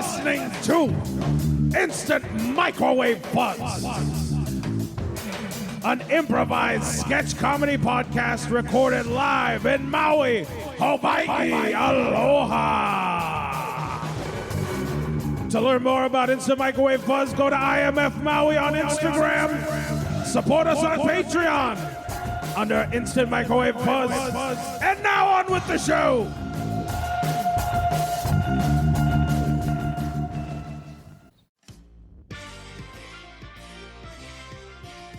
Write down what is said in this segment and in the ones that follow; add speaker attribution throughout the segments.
Speaker 1: listening to Instant Microwave Buzz, an improvised sketch comedy podcast recorded live in Maui, Hawaii. Aloha. To learn more about Instant Microwave Buzz, go to IMF Maui on Instagram. Support us on Patreon under Instant Microwave Buzz. And now on with the show.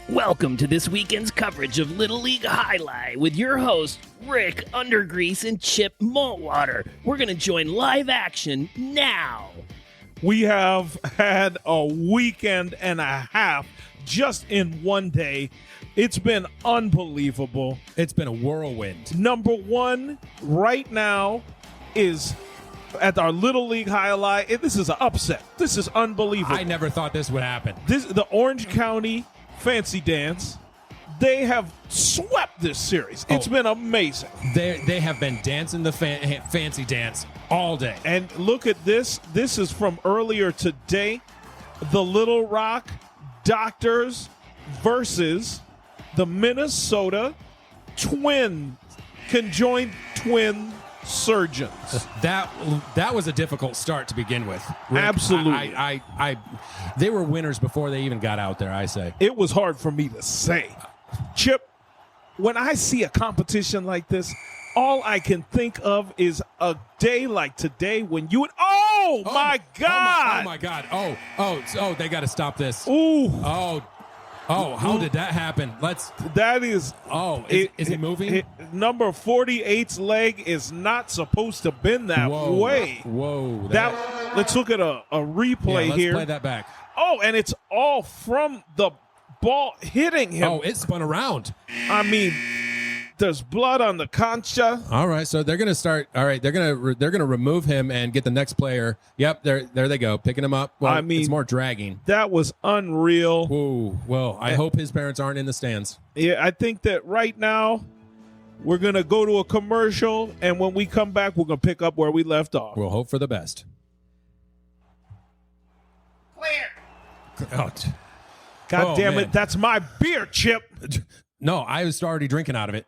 Speaker 2: Welcome to this weekend's coverage of Little League Jai Alai with your hosts, Rick Undergrease and Chip Maltwater. We're going to join live action now.
Speaker 1: We have had a weekend and a half just in one day. It's been unbelievable.
Speaker 3: It's been a whirlwind.
Speaker 1: Number one right now is at our Little League Jai Alai. This is an upset. This is unbelievable.
Speaker 3: I never thought this would happen.
Speaker 1: The Orange County Fancy Dance, they have swept this series. It's been amazing.
Speaker 3: They have been dancing the fancy dance all day.
Speaker 1: And look at this. This is from earlier today. The Little Rock Doctors versus the Minnesota conjoined twin surgeons.
Speaker 3: That was a difficult start to begin with, Rick.
Speaker 1: Absolutely.
Speaker 3: They were winners before they even got out there, I say.
Speaker 1: It was hard for me to say. Chip, when I see a competition like this, all I can think of is a day like today when you would, my God.
Speaker 3: Oh my God. Oh, they got to stop this.
Speaker 1: Ooh.
Speaker 3: How did that happen?
Speaker 1: That is.
Speaker 3: Is it moving?
Speaker 1: Number 48's leg is not supposed to bend that way.
Speaker 3: Whoa.
Speaker 1: Let's look at a replay here.
Speaker 3: Let's play that back.
Speaker 1: And it's all from the ball hitting him.
Speaker 3: Oh, it spun around.
Speaker 1: I mean, there's blood on the concha.
Speaker 3: All right, so they're going to start. All right, they're going to remove him and get the next player. Yep, there they go, picking him up. Well, it's more dragging.
Speaker 1: That was unreal.
Speaker 3: Whoa. Well, I hope his parents aren't in the stands.
Speaker 1: Yeah, I think that right now we're going to go to a commercial, and when we come back, we're going to pick up where we left off.
Speaker 3: We'll hope for the best.
Speaker 1: Clear.
Speaker 3: Oh,
Speaker 1: God damn it, that's my beer, Chip.
Speaker 3: No, I was already drinking out of it.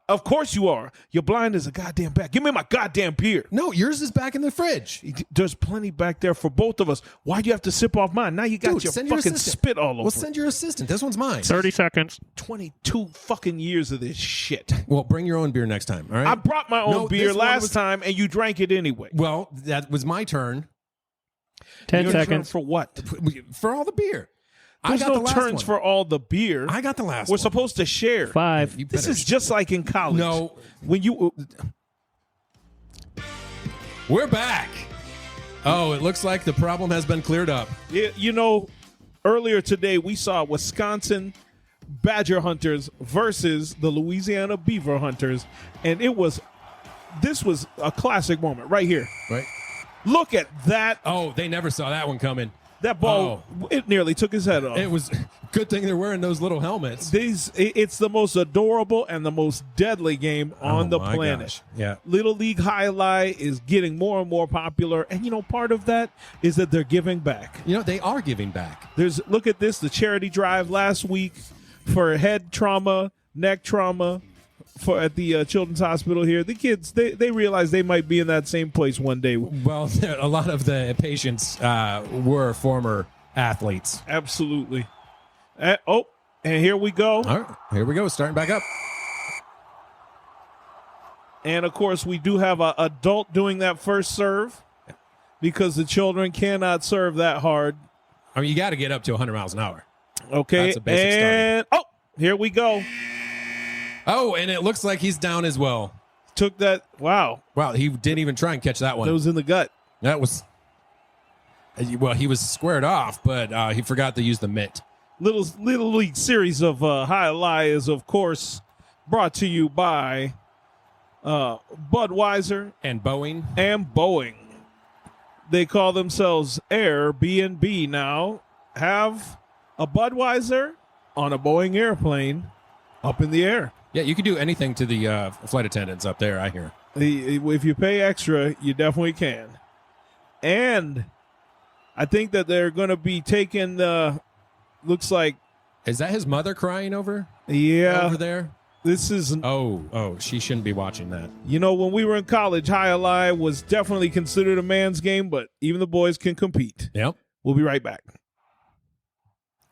Speaker 1: Of course you are. You're blind as a goddamn bat. Give me my goddamn beer.
Speaker 3: No, yours is back in the fridge.
Speaker 1: There's plenty back there for both of us. Why do you have to sip off mine? Now you got your fucking spit all over.
Speaker 3: Well, send your assistant. This one's mine.
Speaker 4: 30 seconds.
Speaker 1: 22 fucking years of this shit.
Speaker 3: Well, bring your own beer next time, all right?
Speaker 1: I brought my own beer last time, and you drank it anyway.
Speaker 3: Well, that was my turn.
Speaker 4: 10
Speaker 1: Your
Speaker 4: seconds.
Speaker 1: turn for what?
Speaker 3: For all the beer.
Speaker 1: There's
Speaker 3: I got
Speaker 1: no
Speaker 3: the last
Speaker 1: turns
Speaker 3: one.
Speaker 1: for all the beer.
Speaker 3: I got the last
Speaker 1: We're
Speaker 3: one.
Speaker 1: supposed to share.
Speaker 4: 5.
Speaker 1: This is just like in college.
Speaker 3: No.
Speaker 1: When you...
Speaker 3: We're back. Oh, it looks like the problem has been cleared up.
Speaker 1: Earlier today we saw Wisconsin Badger Hunters versus the Louisiana Beaver Hunters, and this was a classic moment right here.
Speaker 3: Right.
Speaker 1: Look at that.
Speaker 3: Oh, they never saw that one coming.
Speaker 1: That ball, it nearly took his head off.
Speaker 3: It was good thing they're wearing those little helmets.
Speaker 1: It's the most adorable and the most deadly game on the planet.
Speaker 3: Gosh. Yeah.
Speaker 1: Little League Jai Alai is getting more and more popular, and part of that is that they're giving back.
Speaker 3: They are giving back.
Speaker 1: Look at this, the charity drive last week for head trauma, neck trauma, at the Children's Hospital here. The kids, they realize they might be in that same place one day.
Speaker 3: Well, a lot of the patients were former athletes.
Speaker 1: Absolutely. And here we go.
Speaker 3: All right, here we go, starting back up.
Speaker 1: And, of course, we do have an adult doing that first serve because the children cannot serve that hard.
Speaker 3: I mean, you got to get up to 100 miles an hour.
Speaker 1: Okay.
Speaker 3: That's a basic starting.
Speaker 1: Here we go.
Speaker 3: Oh, and it looks like he's down as well.
Speaker 1: Took that. Wow.
Speaker 3: Wow, he didn't even try and catch that one.
Speaker 1: That was in the gut.
Speaker 3: That was. Well, he was squared off, but he forgot to use the mitt.
Speaker 1: Little League series of Jai Alai is, of course, brought to you by Budweiser
Speaker 3: And Boeing.
Speaker 1: They call themselves Airbnb now. Have a Budweiser on a Boeing airplane up in the air.
Speaker 3: Yeah, you can do anything to the flight attendants up there, I hear.
Speaker 1: If you pay extra, you definitely can. And I think that they're going to be taking, looks like.
Speaker 3: Is that his mother crying over there?
Speaker 1: This is.
Speaker 3: Oh, she shouldn't be watching that.
Speaker 1: You know, when we were in college, Jai Alai was definitely considered a man's game, but even the boys can compete.
Speaker 3: Yep.
Speaker 1: We'll be right back.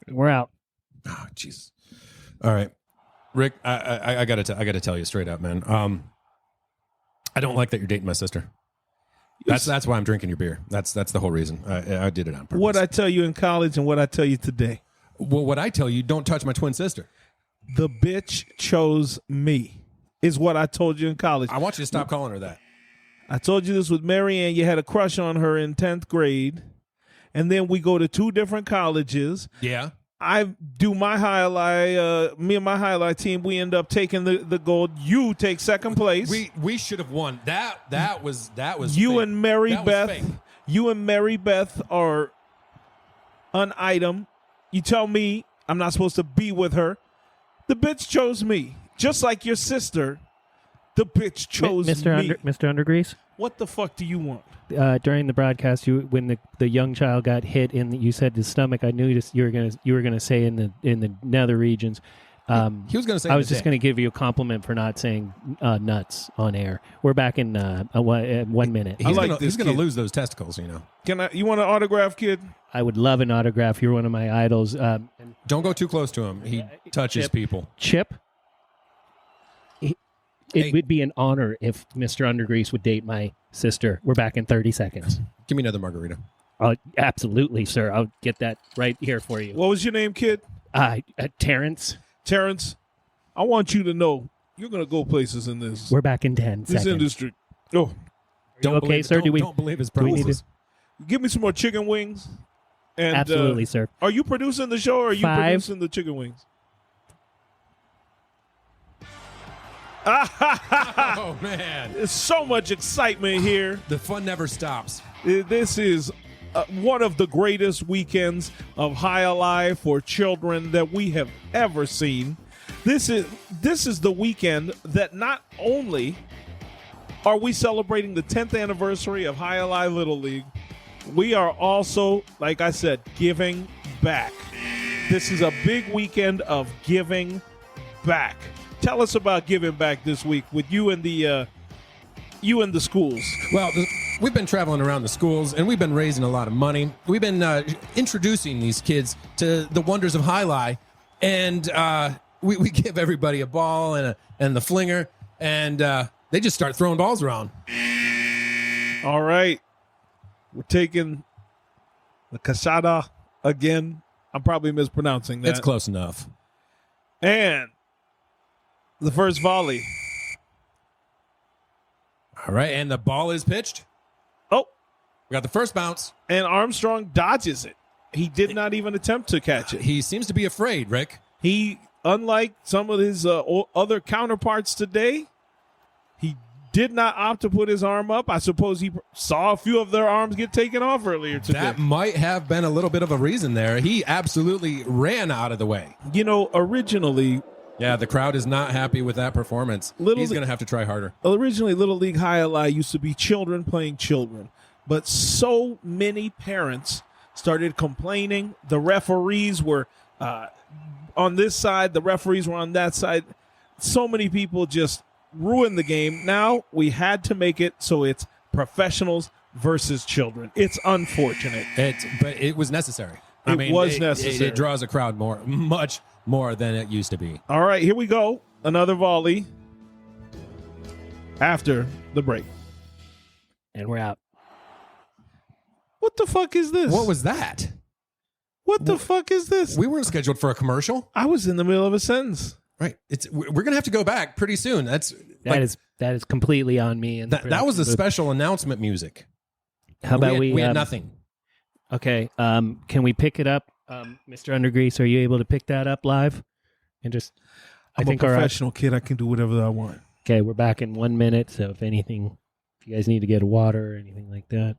Speaker 2: We're out.
Speaker 3: Oh, jeez. All right, Rick, I gotta tell you straight up, man. I don't like that you're dating my sister. That's why I'm drinking your beer. That's the whole reason. I did it on purpose.
Speaker 1: What I tell you in college and what I tell you today.
Speaker 3: Well, what I tell you, don't touch my twin sister.
Speaker 1: The bitch chose me, is what I told you in college.
Speaker 3: I want you to stop calling her that.
Speaker 1: I told you this with Marianne. You had a crush on her in 10th grade. And then we go to 2 different colleges.
Speaker 3: Yeah.
Speaker 1: I do my highlight. Me and my highlight team, we end up taking the gold. You take second place.
Speaker 3: We should have won. That was
Speaker 1: you
Speaker 3: fake.
Speaker 1: and Mary
Speaker 3: That was
Speaker 1: Beth.
Speaker 3: fake.
Speaker 1: You and Mary Beth are an item. You tell me I'm not supposed to be with her. The bitch chose me, just like your sister. The bitch chose me.
Speaker 2: Mr. Undergrease?
Speaker 1: What the fuck do you want?
Speaker 2: During the broadcast, when the young child got hit you said his stomach, I knew you were gonna say in the nether regions.
Speaker 3: He was gonna say.
Speaker 2: I was just gonna give you a compliment for not saying nuts on air. We're back in 1 minute.
Speaker 3: He's gonna lose those testicles. You know.
Speaker 1: You want an autograph, kid?
Speaker 2: I would love an autograph. You're one of my idols.
Speaker 3: Don't go too close to him. He touches people.
Speaker 2: Chip. It would be an honor if Mr. Undergrease would date my sister. We're back in 30 seconds.
Speaker 3: Give me another margarita.
Speaker 2: Absolutely, sir. I'll get that right here for you.
Speaker 1: What was your name, kid?
Speaker 2: Terrence.
Speaker 1: Terrence, I want you to know you're going to go places in this.
Speaker 2: We're back in 10 seconds.
Speaker 1: This industry. Oh,
Speaker 2: don't
Speaker 3: believe his promises.
Speaker 1: Give me some more chicken wings. And,
Speaker 2: absolutely, sir.
Speaker 1: Are you producing the show or are you producing the chicken wings?
Speaker 3: Oh, man.
Speaker 1: There's so much excitement here.
Speaker 3: The fun never stops.
Speaker 1: This is one of the greatest weekends of Jai Alai for children that we have ever seen. This is the weekend that not only are we celebrating the 10th anniversary of Jai Alai Little League, we are also, like I said, giving back. This is a big weekend of giving back. Tell us about giving back this week with you and the schools.
Speaker 3: Well, we've been traveling around the schools, and we've been raising a lot of money. We've been introducing these kids to the wonders of Jai Alai, and we give everybody a ball and the flinger, and they just start throwing balls around.
Speaker 1: All right. We're taking the Kashada again. I'm probably mispronouncing that.
Speaker 3: It's close enough.
Speaker 1: And the first volley.
Speaker 3: All right, and the ball is pitched.
Speaker 1: Oh.
Speaker 3: We got the first bounce.
Speaker 1: And Armstrong dodges it. He did not even attempt to catch it.
Speaker 3: He seems to be afraid, Rick.
Speaker 1: He, unlike some of his other counterparts today, he did not opt to put his arm up. I suppose he saw a few of their arms get taken off earlier today.
Speaker 3: That might have been a little bit of a reason there. He absolutely ran out of the way.
Speaker 1: You know, originally...
Speaker 3: Yeah, the crowd is not happy with that performance. He's going to have to try harder.
Speaker 1: Originally, Little League Jai Alai used to be children playing children. But so many parents started complaining. The referees were on this side. The referees were on that side. So many people just ruined the game. Now we had to make it so it's professionals versus children. It's unfortunate.
Speaker 3: But it was necessary.
Speaker 1: It was necessary.
Speaker 3: It draws a crowd much more than it used to be.
Speaker 1: All right, here we go. Another volley after the break.
Speaker 2: And we're out.
Speaker 1: What the fuck is this?
Speaker 3: What was that?
Speaker 1: What the fuck is this?
Speaker 3: We weren't scheduled for a commercial.
Speaker 1: I was in the middle of a sentence.
Speaker 3: Right. We're going to have to go back pretty soon. That
Speaker 2: is completely on me. And
Speaker 3: that was a special announcement music.
Speaker 2: How about
Speaker 3: we had nothing.
Speaker 2: Okay. Can we pick it up? Mr. Undergrease, are you able to pick that up live? And just,
Speaker 1: I'm a professional kid. I can do whatever I want.
Speaker 2: Okay, we're back in 1 minute. So if you guys need to get water or anything like that.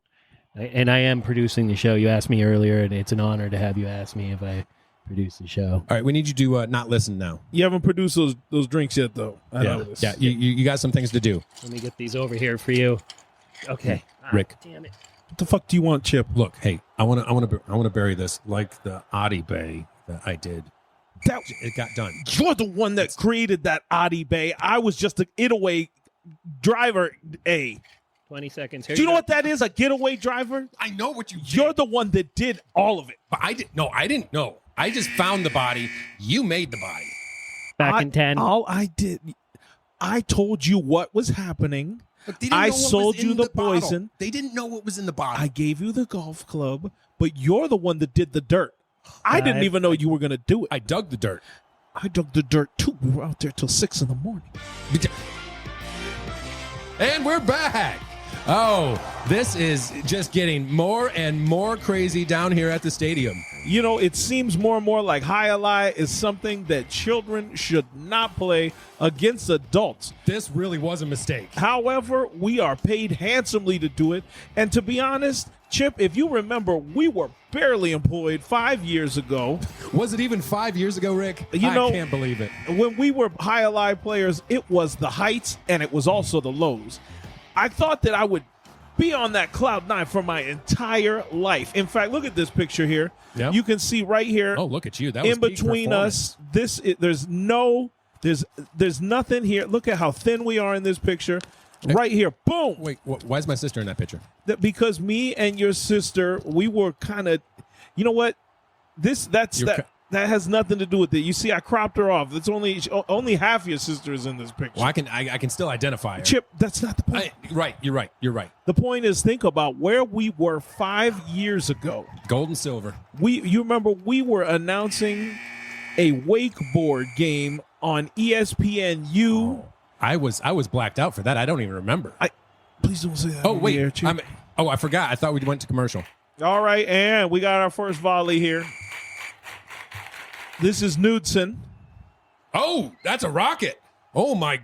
Speaker 2: And I am producing the show. You asked me earlier, and it's an honor to have you ask me if I produce the show.
Speaker 3: All right, we need you to not listen now.
Speaker 1: You haven't produced those drinks yet, though. I know this.
Speaker 3: Yeah, you got some things to do.
Speaker 2: Let me get these over here for you. Okay.
Speaker 3: Rick.
Speaker 2: Damn it.
Speaker 1: What the fuck do you want, Chip?
Speaker 3: Look, hey, I want to bury this like the Adi Bay that I did. It got done.
Speaker 1: You're the one that created that Adi Bay. I was just a getaway driver.
Speaker 2: 20 seconds.
Speaker 1: Do you know what that is? A getaway driver?
Speaker 3: I know what you did.
Speaker 1: You're the one that did all of it.
Speaker 3: But I didn't know. I just found the body. You made the body.
Speaker 2: Back in 10.
Speaker 1: All I did, I told you what was happening. I sold you the poison.
Speaker 3: They didn't know what was in the bottle.
Speaker 1: I gave you the golf club, but you're the one that did the dirt. I didn't even know you were going to do it.
Speaker 3: I dug the dirt.
Speaker 1: I dug the dirt too. We were out there till 6 a.m.
Speaker 3: And we're back. Oh, this is just getting more and more crazy down here at the stadium.
Speaker 1: You know, it seems more and more like Jai Alai is something that children should not play against adults.
Speaker 3: This really was a mistake.
Speaker 1: However, we are paid handsomely to do it. And to be honest, Chip, if you remember, we were barely employed 5 years ago.
Speaker 3: Was it even 5 years ago, Rick? I can't believe it.
Speaker 1: When we were Jai Alai players, it was the heights and it was also the lows. I thought that I would be on that cloud nine for my entire life. In fact, look at this picture here.
Speaker 3: Yep.
Speaker 1: You can see right here.
Speaker 3: Oh, look at you. That was
Speaker 1: in between us. There's nothing here. Look at how thin we are in this picture. Right here. Boom.
Speaker 3: Wait, why is my sister in that picture?
Speaker 1: Because me and your sister, we were kind of, you know what? That has nothing to do with it. You see, I cropped her off. It's only half your sister is in this picture.
Speaker 3: Well, I can still identify her.
Speaker 1: Chip, that's not the point.
Speaker 3: Right, you're right. You're right.
Speaker 1: The point is, think about where we were 5 years ago.
Speaker 3: Gold and silver.
Speaker 1: You remember we were announcing a wakeboard game on ESPNU.
Speaker 3: I was blacked out for that. I don't even remember.
Speaker 1: Please don't say that.
Speaker 3: Oh wait,
Speaker 1: here, Chip.
Speaker 3: I forgot. I thought we went to commercial.
Speaker 1: All right, and we got our first volley here. This is Knudsen.
Speaker 3: Oh, that's a rocket. Oh my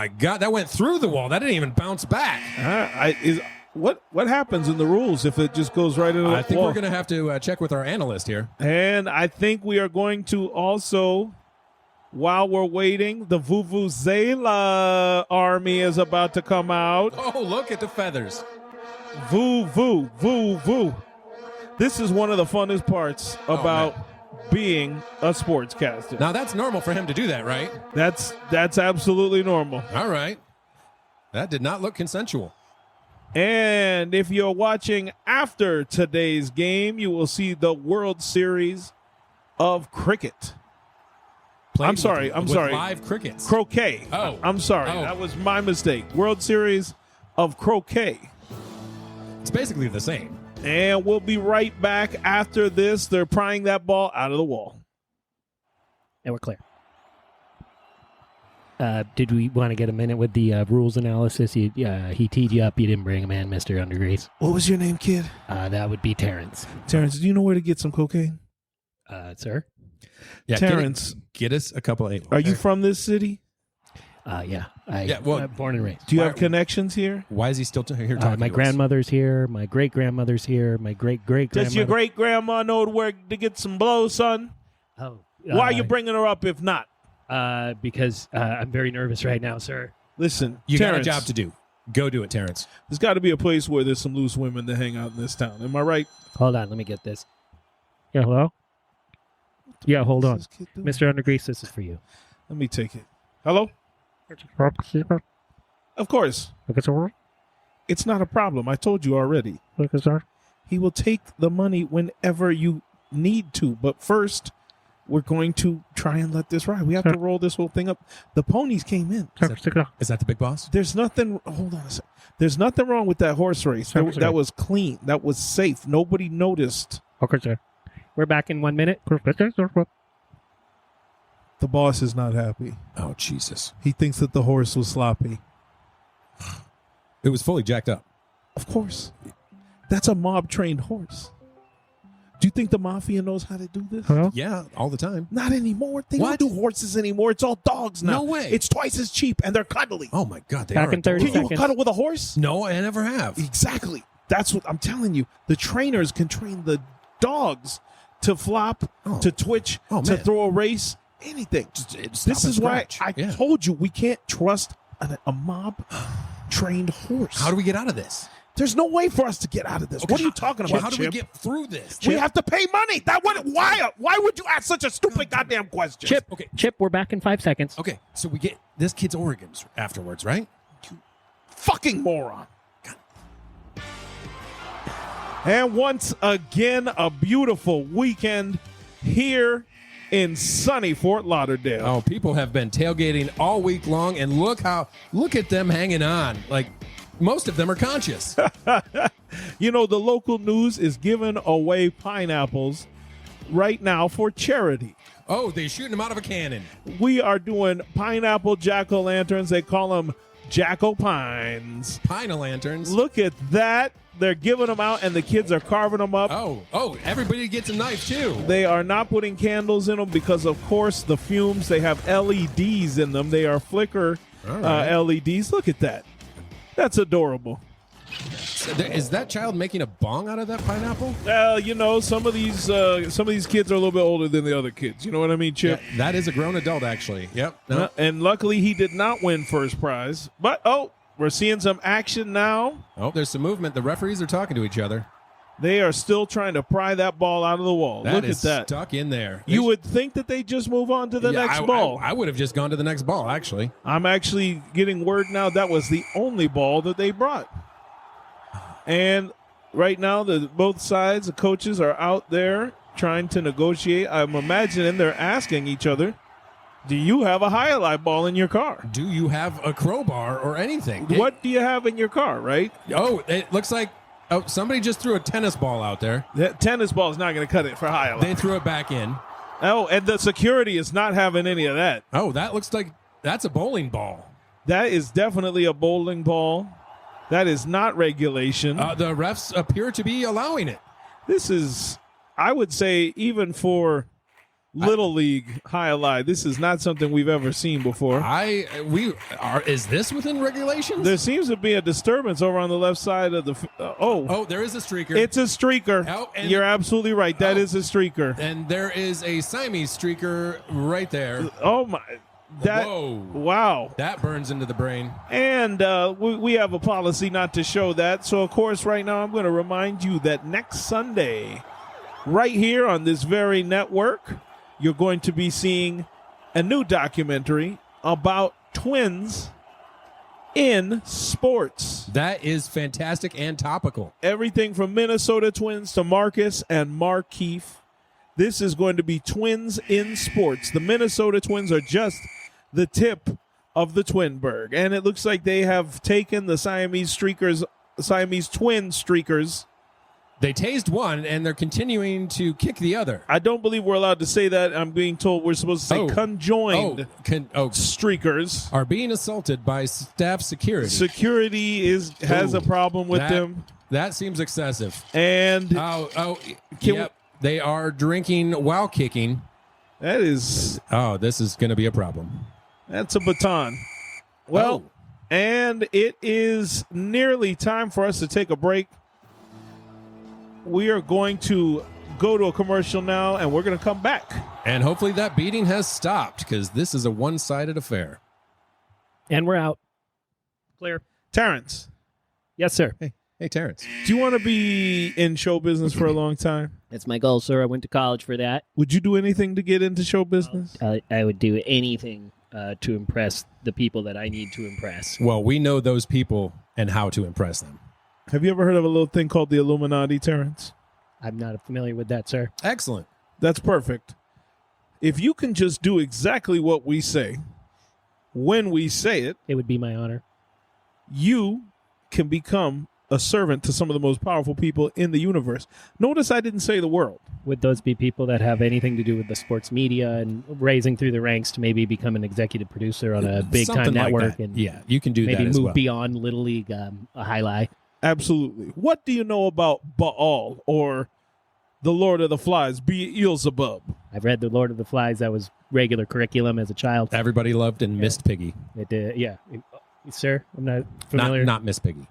Speaker 3: God, that went through the wall. That didn't even bounce back.
Speaker 1: What happens in the rules if it just goes right into the wall?
Speaker 3: I think we're going to have to check with our analyst here.
Speaker 1: And I think we are going to also, while we're waiting, the Vuvuzela army is about to come out.
Speaker 3: Oh, look at the feathers.
Speaker 1: Voo. This is one of the funnest parts about being a sportscaster.
Speaker 3: Now, that's normal for him to do that, right?
Speaker 1: That's absolutely normal.
Speaker 3: All right. That did not look consensual.
Speaker 1: And if you're watching after today's game, you will see the World Series of Cricket. I'm sorry.
Speaker 3: Live crickets.
Speaker 1: Croquet.
Speaker 3: Oh.
Speaker 1: I'm sorry.
Speaker 3: Oh.
Speaker 1: That was my mistake. World Series of Croquet.
Speaker 3: It's basically the same.
Speaker 1: And we'll be right back after this. They're prying that ball out of the wall.
Speaker 2: And we're clear. Did we want to get a minute with the rules analysis? He teed you up. You didn't bring him in, Mr. Undergrace.
Speaker 1: What was your name, kid?
Speaker 2: That would be Terrence.
Speaker 1: Terrence, do you know where to get some cocaine?
Speaker 2: Sir?
Speaker 3: Yeah,
Speaker 1: Terrence.
Speaker 3: Get us a couple of...
Speaker 1: Are you from this city?
Speaker 2: Yeah. Born and raised.
Speaker 1: Do you have connections here?
Speaker 3: Why is he still here talking
Speaker 2: my
Speaker 3: to
Speaker 2: grandmother's here. My great-grandmother's here. My great-great-grandmother.
Speaker 1: Does your great-grandma know where to get some blow, son?
Speaker 2: Oh.
Speaker 1: Why are you bringing her up if not?
Speaker 2: Because I'm very nervous right now, sir.
Speaker 1: Listen,
Speaker 3: You
Speaker 1: Terrence,
Speaker 3: got a job to do. Go do it, Terrence.
Speaker 1: There's got to be a place where there's some loose women that hang out in this town. Am I right?
Speaker 2: Hold on. Let me get this. Yeah, hello? Yeah, hold on. Mr. Undergrease, this is for you.
Speaker 1: Let me take it. Hello? Of course. It's not a problem. I told you already. He will take the money whenever you need to. But first, we're going to try and let this ride. We have to roll this whole thing up. The ponies came in.
Speaker 3: Is that the big boss?
Speaker 1: There's nothing. Hold on a second. There's nothing wrong with that horse race. That was clean. That was safe. Nobody noticed.
Speaker 2: Okay, sir. We're back in 1 minute.
Speaker 1: The boss is not happy.
Speaker 3: Oh, Jesus.
Speaker 1: He thinks that the horse was sloppy.
Speaker 3: It was fully jacked up.
Speaker 1: Of course. That's a mob-trained horse. Do you think the mafia knows how to do this?
Speaker 2: Hello?
Speaker 3: Yeah, all the time.
Speaker 1: Not anymore. They don't do horses anymore. It's all dogs now.
Speaker 3: No way.
Speaker 1: It's twice as cheap, and they're cuddly.
Speaker 3: Oh, my God. They
Speaker 2: Back
Speaker 3: are
Speaker 2: in 30
Speaker 1: Can you
Speaker 2: seconds.
Speaker 1: cuddle with a horse?
Speaker 3: No, I never have.
Speaker 1: Exactly. That's what I'm telling you. The trainers can train the dogs to flop, to twitch, to throw a race, anything. This is why I told you we can't trust a mob-trained horse.
Speaker 3: How do we get out of this?
Speaker 1: There's no way for us to get out of this.
Speaker 3: Okay,
Speaker 1: What are you talking about,
Speaker 3: How do
Speaker 1: Chip?
Speaker 3: we get through this?
Speaker 1: We
Speaker 3: Chip?
Speaker 1: have to pay money. Why would you ask such a stupid goddamn question?
Speaker 2: Chip,
Speaker 3: Okay.
Speaker 2: Chip, we're back in 5 seconds.
Speaker 3: Okay, so we get this kid's organs afterwards, right?
Speaker 1: Fucking moron. And once again, a beautiful weekend here in sunny Fort Lauderdale.
Speaker 3: Oh, people have been tailgating all week long, and look at them hanging on. Like, most of them are conscious.
Speaker 1: You know, the local news is giving away pineapples right now for charity.
Speaker 3: Oh, they're shooting them out of a cannon.
Speaker 1: We are doing pineapple jack-o'-lanterns. They call them jack-o'-pines.
Speaker 3: Pine-o'-lanterns.
Speaker 1: Look at that. They're giving them out, and the kids are carving them up.
Speaker 3: Oh, everybody gets a knife, too.
Speaker 1: They are not putting candles in them because, of course, the fumes, they have LEDs in them. They are flicker
Speaker 3: All right.
Speaker 1: LEDs. Look at that. That's adorable.
Speaker 3: Is that child making a bong out of that pineapple?
Speaker 1: Well, you know, some of these kids are a little bit older than the other kids. You know what I mean, Chip?
Speaker 3: Yeah, that is a grown adult, actually. Yep. No.
Speaker 1: And luckily, he did not win first prize. But, we're seeing some action now.
Speaker 3: Oh, there's some movement. The referees are talking to each other.
Speaker 1: They are still trying to pry that ball out of the wall.
Speaker 3: That
Speaker 1: Look
Speaker 3: is
Speaker 1: at that.
Speaker 3: stuck in there.
Speaker 1: You would think that they just move on to the next ball.
Speaker 3: I would have just gone to the next ball, actually.
Speaker 1: I'm actually getting word now that was the only ball that they brought. And right now, both sides, the coaches are out there trying to negotiate. I'm imagining they're asking each other, do you have a Jai Alai ball in your car?
Speaker 3: Do you have a crowbar or anything?
Speaker 1: What do you have in your car, right?
Speaker 3: It looks like somebody just threw a tennis ball out there.
Speaker 1: That tennis ball is not going to cut it for Jai Alai.
Speaker 3: They threw it back in.
Speaker 1: Oh, and the security is not having any of that.
Speaker 3: Oh, that looks like that's a bowling ball.
Speaker 1: That is definitely a bowling ball. That is not regulation.
Speaker 3: The refs appear to be allowing it.
Speaker 1: This is, I would say, even for Little League Jai Alai, this is not something we've ever seen before.
Speaker 3: Is this within regulations?
Speaker 1: There seems to be a disturbance over on the left side of the.
Speaker 3: There is a streaker.
Speaker 1: It's a streaker.
Speaker 3: Oh, and-
Speaker 1: You're absolutely right. That is a streaker.
Speaker 3: And there is a Siamese streaker right there.
Speaker 1: Oh my!
Speaker 3: Whoa.
Speaker 1: Wow!
Speaker 3: That burns into the brain.
Speaker 1: And we have a policy not to show that. So of course, right now I'm going to remind you that next Sunday, right here on this very network, you're going to be seeing a new documentary about twins in sports.
Speaker 3: That is fantastic and topical.
Speaker 1: Everything from Minnesota Twins to Marcus and Markeith. This is going to be twins in sports. The Minnesota Twins are just the tip of the Twinberg. And it looks like they have taken the Siamese twin streakers.
Speaker 3: They tased one, and they're continuing to kick the other.
Speaker 1: I don't believe we're allowed to say that. I'm being told we're supposed to say conjoined streakers.
Speaker 3: Are being assaulted by staff security.
Speaker 1: Security has a problem with them.
Speaker 3: That seems excessive.
Speaker 1: And
Speaker 3: yep. They are drinking while kicking.
Speaker 1: That is...
Speaker 3: Oh, this is going to be a problem.
Speaker 1: That's a baton. Well, and it is nearly time for us to take a break. We are going to go to a commercial now, and we're going to come back.
Speaker 3: And hopefully that beating has stopped, because this is a one-sided affair.
Speaker 2: And we're out. Clear.
Speaker 1: Terrence.
Speaker 2: Yes, sir.
Speaker 3: Hey, Terrence.
Speaker 1: Do you want to be in show business for a long time?
Speaker 2: That's my goal, sir. I went to college for that.
Speaker 1: Would you do anything to get into show business?
Speaker 2: I would do anything to impress the people that I need to impress.
Speaker 3: Well, we know those people and how to impress them.
Speaker 1: Have you ever heard of a little thing called the Illuminati, Terrence?
Speaker 2: I'm not familiar with that, sir.
Speaker 3: Excellent.
Speaker 1: That's perfect. If you can just do exactly what we say, when we say it,
Speaker 2: it would be my honor.
Speaker 1: You can become a servant to some of the most powerful people in the universe. Notice I didn't say the world.
Speaker 2: Would those be people that have anything to do with the sports media and raising through the ranks to maybe become an executive producer on a big-time network?
Speaker 3: And yeah, you can do that
Speaker 2: maybe
Speaker 3: as
Speaker 2: move
Speaker 3: well.
Speaker 2: beyond Little League, a highlight.
Speaker 1: Absolutely. What do you know about Baal or the Lord of the Flies, Beelzebub?
Speaker 2: I've read The Lord of the Flies. That was regular curriculum as a child.
Speaker 3: Everybody loved and missed Piggy.
Speaker 2: It did, yeah. Sir, I'm not familiar.
Speaker 3: Not Miss Piggy.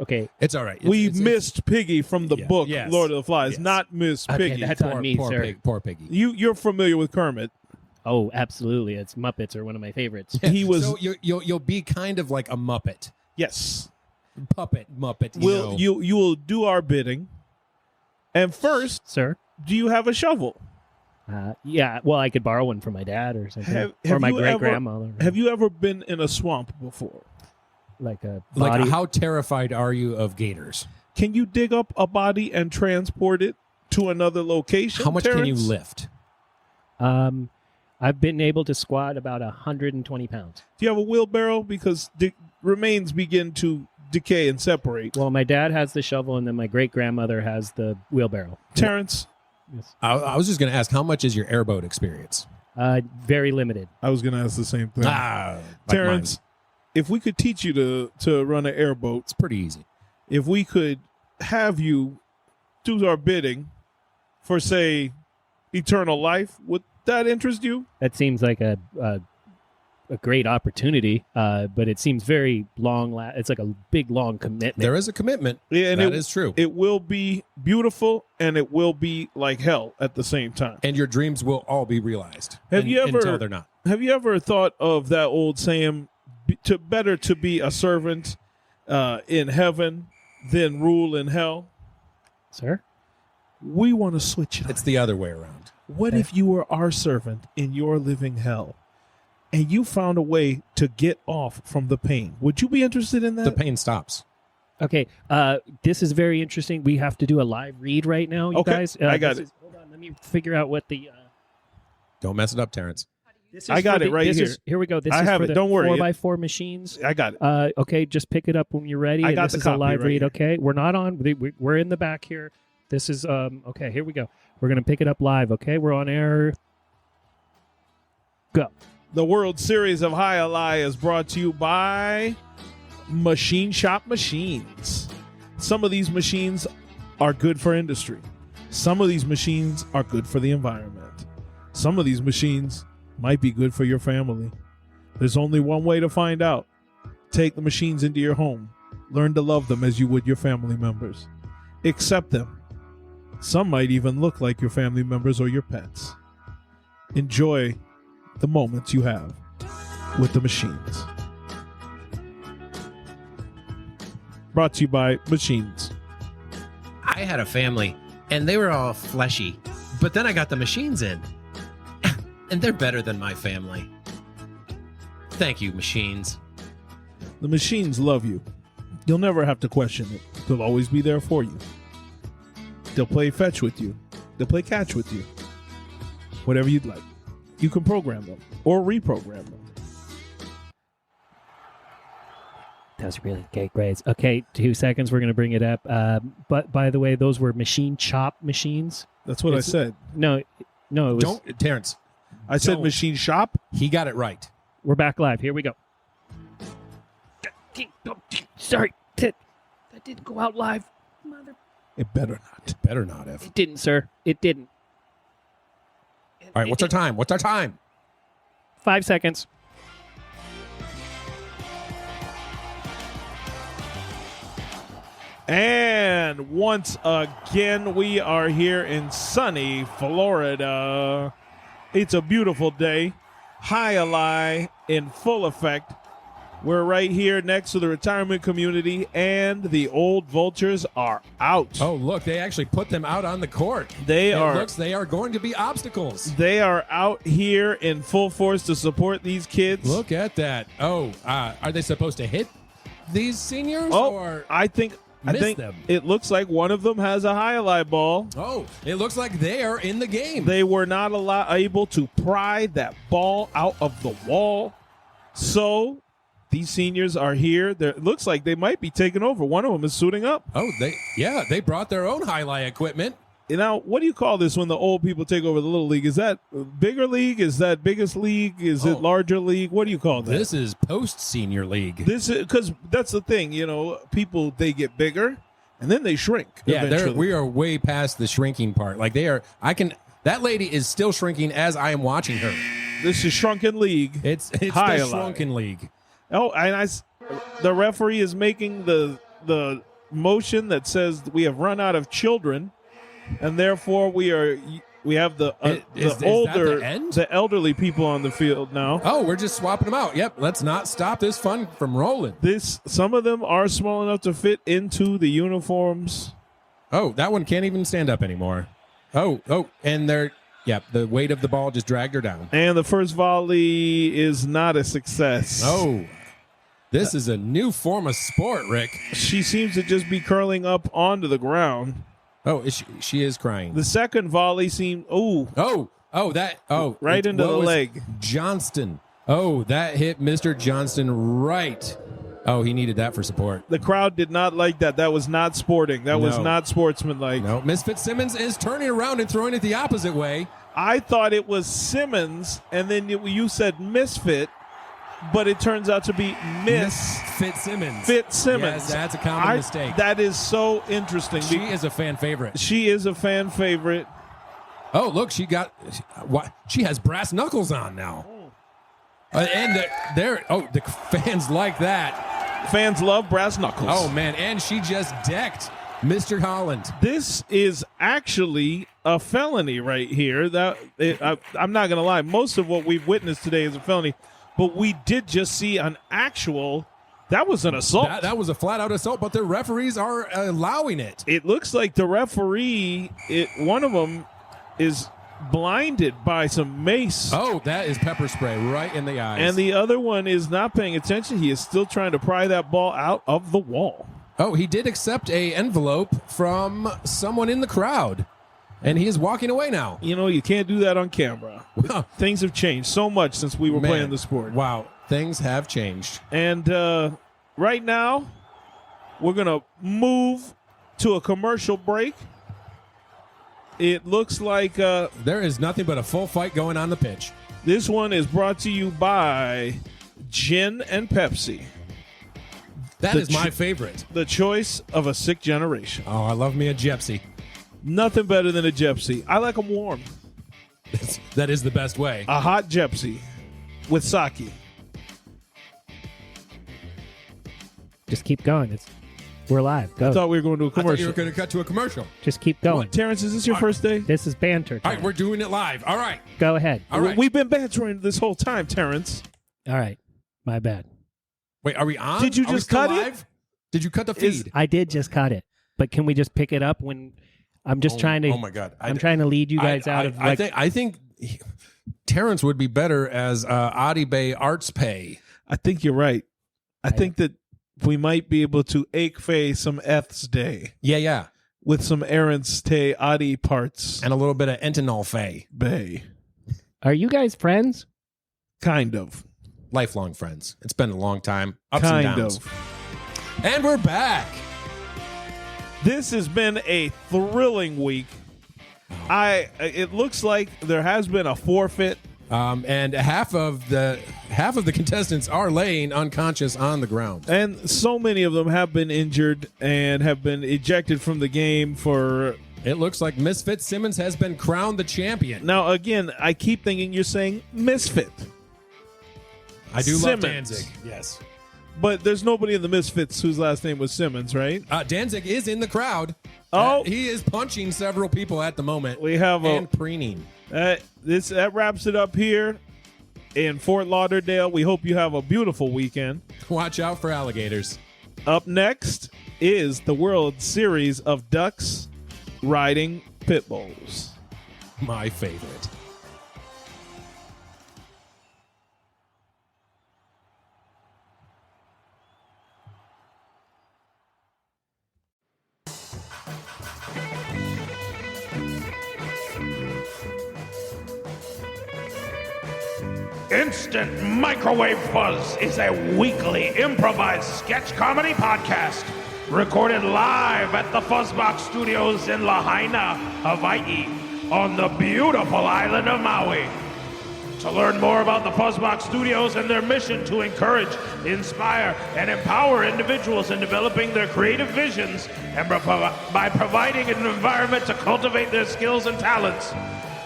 Speaker 2: Okay.
Speaker 3: It's all right.
Speaker 1: We missed Piggy from the book,
Speaker 3: yes,
Speaker 1: Lord of the Flies,
Speaker 3: yes.
Speaker 1: not Miss Piggy.
Speaker 2: Okay, that's on me, sir.
Speaker 3: Poor Piggy.
Speaker 1: You're familiar with Kermit.
Speaker 2: Oh, absolutely. It's Muppets are one of my favorites.
Speaker 1: He was.
Speaker 3: So you'll be kind of like a Muppet.
Speaker 1: Yes.
Speaker 3: puppet Muppet.
Speaker 1: You will do our bidding. And first,
Speaker 2: Sir?
Speaker 1: do you have a shovel?
Speaker 2: Yeah, well, I could borrow one from my dad or something.
Speaker 1: Have
Speaker 2: or my
Speaker 1: you
Speaker 2: great-grandmother.
Speaker 1: Have you ever been in a swamp before?
Speaker 2: Like a body?
Speaker 3: Like, how terrified are you of gators?
Speaker 1: Can you dig up a body and transport it to another location?
Speaker 3: How much can you
Speaker 1: Terrence?
Speaker 3: lift?
Speaker 2: I've been able to squat about 120 pounds.
Speaker 1: Do you have a wheelbarrow? Because remains begin to decay and separate.
Speaker 2: Well, my dad has the shovel, and then my great-grandmother has the wheelbarrow.
Speaker 1: Terrence,
Speaker 2: Yes.
Speaker 3: I was just going to ask, how much is your airboat experience?
Speaker 2: Very limited.
Speaker 1: I was going to ask the same thing.
Speaker 3: Like
Speaker 1: Terrence,
Speaker 3: mine.
Speaker 1: if we could teach you to run an airboat,
Speaker 3: It's pretty easy.
Speaker 1: if we could have you do our bidding for, say, eternal life, would that interest you?
Speaker 2: That seems like a great opportunity, but it seems very long. It's like a big, long commitment.
Speaker 3: There is a commitment.
Speaker 1: Yeah, and
Speaker 3: That is true.
Speaker 1: It will be beautiful, and it will be like hell at the same time.
Speaker 3: And your dreams will all be realized.
Speaker 1: Have you ever-
Speaker 3: Until they're not.
Speaker 1: Have you ever thought of that old saying, better to be a servant in heaven than rule in hell?
Speaker 2: Sir?
Speaker 1: We want to switch it up.
Speaker 3: It's the other way around.
Speaker 1: What if you were our servant in your living hell, and you found a way to get off from the pain? Would you be interested in that?
Speaker 3: The pain stops.
Speaker 2: Okay, this is very interesting. We have to do a live read right now, you
Speaker 1: Okay,
Speaker 2: guys.
Speaker 1: I got it.
Speaker 2: Hold on, let me figure out what the...
Speaker 3: Don't mess it up, Terrence.
Speaker 2: This is
Speaker 1: I got
Speaker 2: for
Speaker 1: it right here.
Speaker 2: Here we go. This
Speaker 1: I
Speaker 2: is
Speaker 1: have
Speaker 2: for
Speaker 1: it.
Speaker 2: the
Speaker 1: Don't worry.
Speaker 2: 4x4 machines.
Speaker 1: I got it.
Speaker 2: Okay, just pick it up when you're ready.
Speaker 1: I
Speaker 2: and
Speaker 1: got
Speaker 2: this
Speaker 1: the
Speaker 2: is
Speaker 1: copy
Speaker 2: a live
Speaker 1: right
Speaker 2: read.
Speaker 1: here.
Speaker 2: Okay, we're not on. We're in the back here. This is okay. Here we go. We're gonna pick it up live. Okay, we're on air. Go.
Speaker 1: The World Series of Jai Alai is brought to you by Machine Shop Machines. Some of these machines are good for industry. Some of these machines are good for the environment. Some of these machines might be good for your family. There's only one way to find out. Take the machines into your home. Learn to love them as you would your family members. Accept them. Some might even look like your family members or your pets. Enjoy the moments you have with the machines. Brought to you by Machines.
Speaker 3: I had a family, and they were all fleshy. But then I got the machines in. And they're better than my family. Thank you, machines.
Speaker 1: The machines love you. You'll never have to question it. They'll always be there for you. They'll play fetch with you. They'll play catch with you. Whatever you'd like. You can program them or reprogram them.
Speaker 2: That was really great. Okay, 2 seconds. We're gonna bring it up. But by the way, those were machine chop machines.
Speaker 1: That's what I said.
Speaker 2: No, it was.
Speaker 3: Terrence,
Speaker 1: I said
Speaker 3: Don't.
Speaker 1: machine shop.
Speaker 3: he got it right.
Speaker 2: We're back live. Here we go. Sorry, that didn't go out live. Mother.
Speaker 1: It better not.
Speaker 3: Better not have.
Speaker 2: It didn't, sir. It didn't.
Speaker 3: All right, what's our time?
Speaker 2: 5 seconds.
Speaker 1: And once again, we are here in sunny Florida. It's a beautiful day. Jai Alai in full effect. We're right here next to the retirement community, and the old vultures are out.
Speaker 3: Oh, look, they actually put them out on the court.
Speaker 1: They are
Speaker 3: going to be obstacles.
Speaker 1: They are out here in full force to support these kids.
Speaker 3: Look at that. Oh, are they supposed to hit these seniors? Or
Speaker 1: I think
Speaker 3: miss them?
Speaker 1: it looks like one of them has a Jai Alai ball.
Speaker 3: Oh, it looks like they are in the game.
Speaker 1: They were not able to pry that ball out of the wall. So these seniors are here. It looks like they might be taking over. One of them is suiting up.
Speaker 3: Oh, they brought their own highlight equipment.
Speaker 1: Now, what do you call this when the old people take over the little league? Is that bigger league? Is that biggest league? Is it larger league? What do you call that?
Speaker 3: This is post-senior league.
Speaker 1: This is because that's the thing, people, they get bigger and then they shrink.
Speaker 3: Yeah,
Speaker 1: eventually.
Speaker 3: we are way past the shrinking part. Like that lady is still shrinking as I am watching her.
Speaker 1: This is shrunken league.
Speaker 3: It's
Speaker 1: Jai
Speaker 3: the
Speaker 1: Alai.
Speaker 3: shrunken league.
Speaker 1: Oh, and the referee is making the motion that says we have run out of children, and therefore we are We have the
Speaker 3: Is that
Speaker 1: older,
Speaker 3: the end?
Speaker 1: the elderly people on the field now.
Speaker 3: Oh, we're just swapping them out. Yep, let's not stop this fun from rolling.
Speaker 1: Some of them are small enough to fit into the uniforms.
Speaker 3: Oh, that one can't even stand up anymore. Oh, and the weight of the ball just dragged her down.
Speaker 1: And the first volley is not a success.
Speaker 3: Oh, this is a new form of sport, Rick.
Speaker 1: She seems to just be curling up onto the ground.
Speaker 3: Oh, she is crying.
Speaker 1: The second volley seemed, right into the leg.
Speaker 3: Johnston. Oh, that hit Mr. Johnston right. Oh, he needed that for support.
Speaker 1: The crowd did not like that. That was not sporting. That was not sportsmanlike.
Speaker 3: No, Miss Fitzsimmons is turning around and throwing it the opposite way.
Speaker 1: I thought it was Simmons, and then you said Misfit, but it turns out to be Miss
Speaker 3: Fitzsimmons.
Speaker 1: Fitzsimmons.
Speaker 3: Yes, that's a common mistake.
Speaker 1: That is so interesting.
Speaker 3: She is a fan favorite.
Speaker 1: She is a fan favorite.
Speaker 3: Oh, look, she has brass knuckles on now. And the fans like that.
Speaker 1: Fans love brass knuckles.
Speaker 3: Oh, man, and she just decked Mr. Holland.
Speaker 1: This is actually a felony right here. I'm not going to lie. Most of what we've witnessed today is a felony, but we did just see an actual. That was an assault.
Speaker 3: That was a flat-out assault, but the referees are allowing it.
Speaker 1: It looks like the referee, one of them is blinded by some mace.
Speaker 3: Oh, that is pepper spray right in the eyes.
Speaker 1: And the other one is not paying attention. He is still trying to pry that ball out of the wall.
Speaker 3: Oh, he did accept a envelope from someone in the crowd, and he is walking away now.
Speaker 1: You know, you can't do that on camera. Things have changed so much since we were playing the sport.
Speaker 3: Wow, things have changed.
Speaker 1: And right now, we're going to move to a commercial break. It looks like
Speaker 3: there is nothing but a full fight going on the pitch.
Speaker 1: This one is brought to you by Gin and Pepsi.
Speaker 3: That is my favorite.
Speaker 1: The choice of a sick generation.
Speaker 3: Oh, I love me a Jepsi.
Speaker 1: Nothing better than a Jepsi. I like them warm.
Speaker 3: That is the best way.
Speaker 1: A hot Jepsi with sake.
Speaker 4: Just keep going. We're live. Go.
Speaker 1: I thought we were going to a commercial.
Speaker 3: I thought you were going to cut to a commercial.
Speaker 4: Just keep going.
Speaker 1: What, Terrence, is this your first day?
Speaker 4: This is banter time.
Speaker 3: All right, we're doing it live. All right.
Speaker 4: Go ahead.
Speaker 3: All right.
Speaker 1: We've been bantering this whole time, Terrence.
Speaker 4: All right. My bad.
Speaker 3: Wait, are we on?
Speaker 1: Did you just cut
Speaker 3: live?
Speaker 1: it?
Speaker 3: Did you cut the feed?
Speaker 4: I did just cut it. But can we just pick it up when I'm just trying to
Speaker 3: Oh my God.
Speaker 4: I'm trying to lead you guys out of
Speaker 3: I think Terrence would be better as Adi Bay Arts Pay.
Speaker 1: I think you're right. I think that we might be able to ache fay some Eth's day.
Speaker 3: Yeah.
Speaker 1: With some Aaron's Tay Adi parts.
Speaker 3: And a little bit of Entenol Fay.
Speaker 1: Bay.
Speaker 4: Are you guys friends?
Speaker 1: Kind of.
Speaker 3: Lifelong friends. It's been a long time. Ups
Speaker 1: Kind
Speaker 3: and downs.
Speaker 1: of.
Speaker 3: And we're back.
Speaker 1: This has been a thrilling week. It looks like there has been a forfeit.
Speaker 3: And half of the contestants are laying unconscious on the ground.
Speaker 1: And so many of them have been injured and have been ejected from the game for...
Speaker 3: It looks like Miss Fitzsimmons has been crowned the champion.
Speaker 1: Now, again, I keep thinking you're saying Misfit.
Speaker 3: I do
Speaker 1: Simmons.
Speaker 3: love Danzig. Yes.
Speaker 1: But there's nobody in the Misfits whose last name was Simmons, right?
Speaker 3: Danzig is in the crowd.
Speaker 1: Oh.
Speaker 3: He is punching several people at the moment.
Speaker 1: We have
Speaker 3: and preening.
Speaker 1: That wraps it up here in Fort Lauderdale. We hope you have a beautiful weekend.
Speaker 3: Watch out for alligators.
Speaker 1: Up next is the World Series of Ducks riding pit bulls.
Speaker 3: My favorite.
Speaker 5: Instant Microwave Fuzz is a weekly improvised sketch comedy podcast recorded live at the Fuzzbox Studios in Lahaina, Hawaii, on the beautiful island of Maui. To learn more about the Fuzzbox Studios and their mission to encourage, inspire, and empower individuals in developing their creative visions and by providing an environment to cultivate their skills and talents,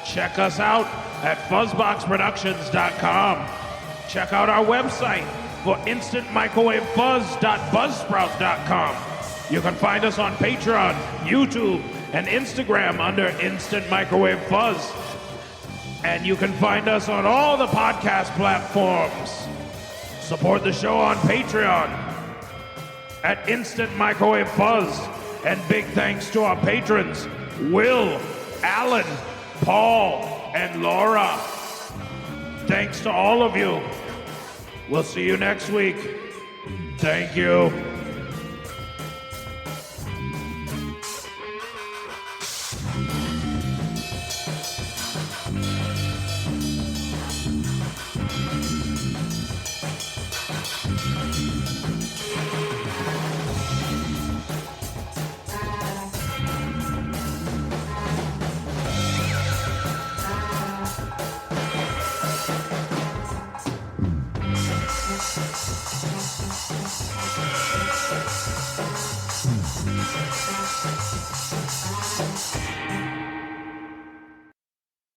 Speaker 5: check us out at fuzzboxproductions.com. Check out our website for instantmicrowavefuzz.buzzsprout.com. You can find us on Patreon, YouTube, and Instagram under Instant Microwave Fuzz. And you can find us on all the podcast platforms. Support the show on Patreon at Instant Microwave Fuzz. And big thanks to our patrons, Will, Alan, Paul, and Laura. Thanks to all of you. We'll see you next week. Thank you.